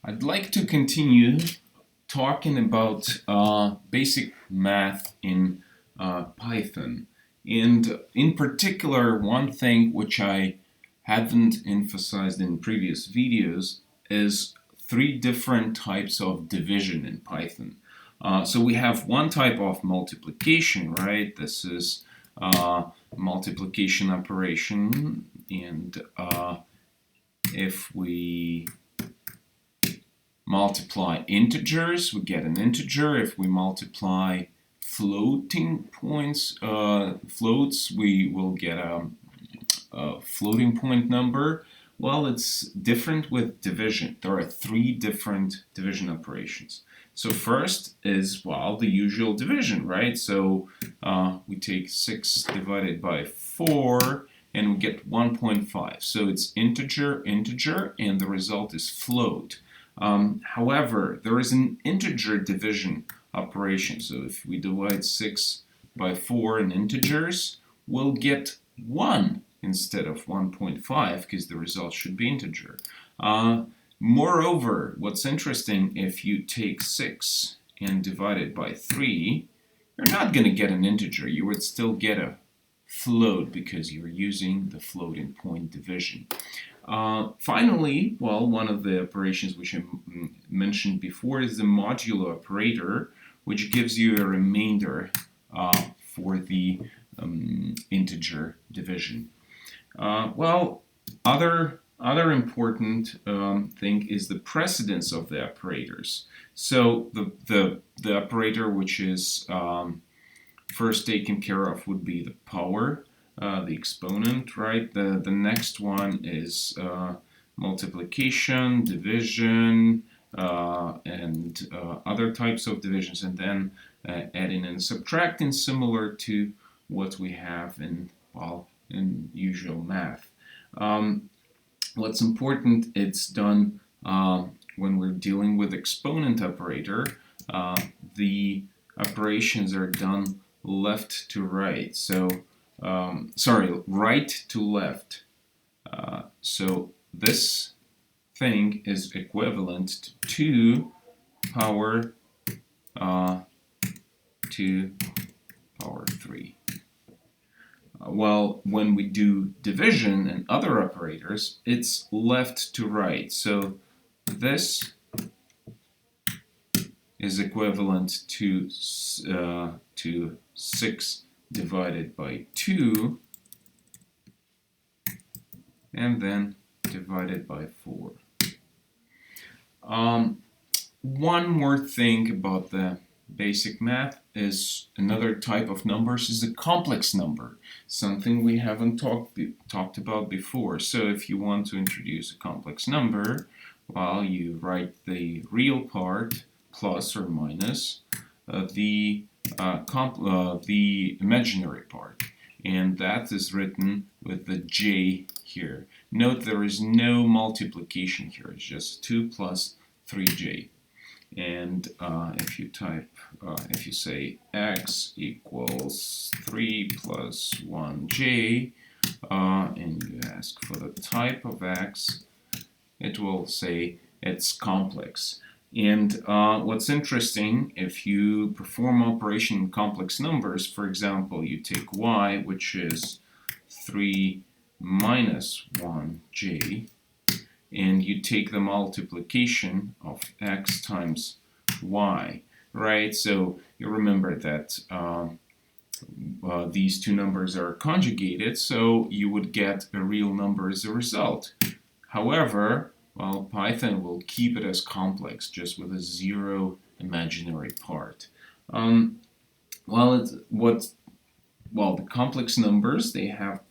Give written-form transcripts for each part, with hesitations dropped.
I'd like to continue talking about basic math in Python. And in particular, one thing which I haven't emphasized in previous videos is three different types of division in Python. So we have one type of multiplication, right? This is multiplication operation, and if we multiply integers, we get an integer. If we multiply floating points, floats, we will get a floating point number. Well, it's different with division. There are three different division operations. So first is, well, the usual division, right? So we take 6 divided by 4, and we get 1.5. So it's integer, integer, and the result is float. However, there is an integer division operation. So if we divide 6 by 4 in integers, we'll get 1 instead of 1.5 because the result should be integer. Moreover, what's interesting, if you take 6 and divide it by 3, you're not going to get an integer. You would still get a float because you're using the floating point division. Finally, well, one of the operations which I mentioned before is the modulo operator, which gives you a remainder for the integer division. Well, other important thing is the precedence of the operators. So the operator which is first taken care of would be the power, the exponent, right? The next one is multiplication, division, and other types of divisions, and then adding and subtracting, similar to what we have in, well, in usual math. What's important, it's done when we're dealing with exponent operator. The operations are done left to right. So, right to left. So this thing is equivalent to 2 power 3. Well, when we do division and other operators, it's left to right. So this is equivalent to 6 divided by 2, and then divided by 4. One more thing about the basic math is another type of numbers is a complex number, something we haven't talked about before. So if you want to introduce a complex number, well, you write the real part plus or minus the imaginary part, and that is written with the j here. Note there is no multiplication here, it's just 2 plus 3j. And if you say x equals 3 plus 1j, and you ask for the type of x, it will say it's complex. And what's interesting, if you perform operation in complex numbers, for example, you take y, which is 3 minus 1j, and you take the multiplication of x times y, right? So you remember that these two numbers are conjugated, so you would get a real number as a result. However, well, Python will keep it as complex, just with a 0 imaginary part. The complex numbers, they have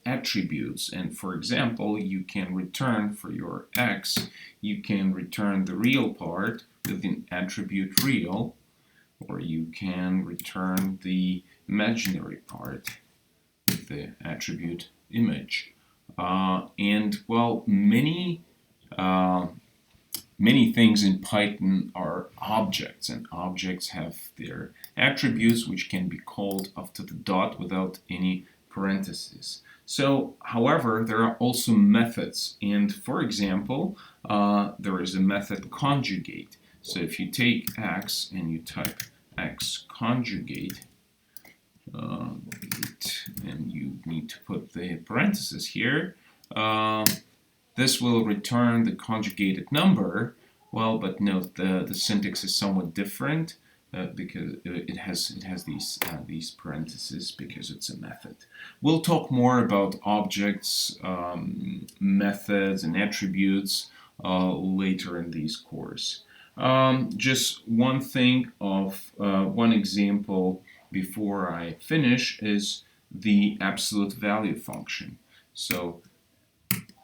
attributes, and for example, you can return for your x, you can return the real part with an attribute real, or you can return the imaginary part with the attribute image. And well, many things in Python are objects, and objects have their attributes which can be called after the dot without any parentheses. So, however, there are also methods, and for example, there is a method conjugate. So if you take x and you type x conjugate, and you need to put the parentheses here, this will return the conjugated number. Well, but note the syntax is somewhat different. Because it has these parentheses because it's a method. We'll talk more about objects, methods, and attributes later in this course. Just one thing of one example before I finish is the absolute value function. So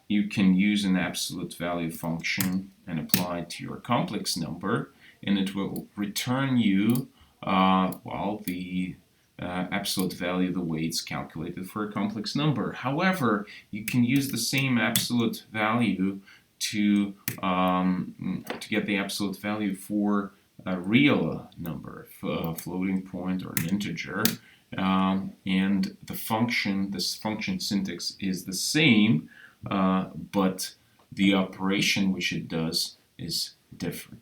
you can use an absolute value function and apply it to your complex number, and it will return you, the absolute value the way it's calculated for a complex number. However, you can use the same absolute value to get the absolute value for a real number, a floating point or an integer, and this function syntax is the same, but the operation which it does is different.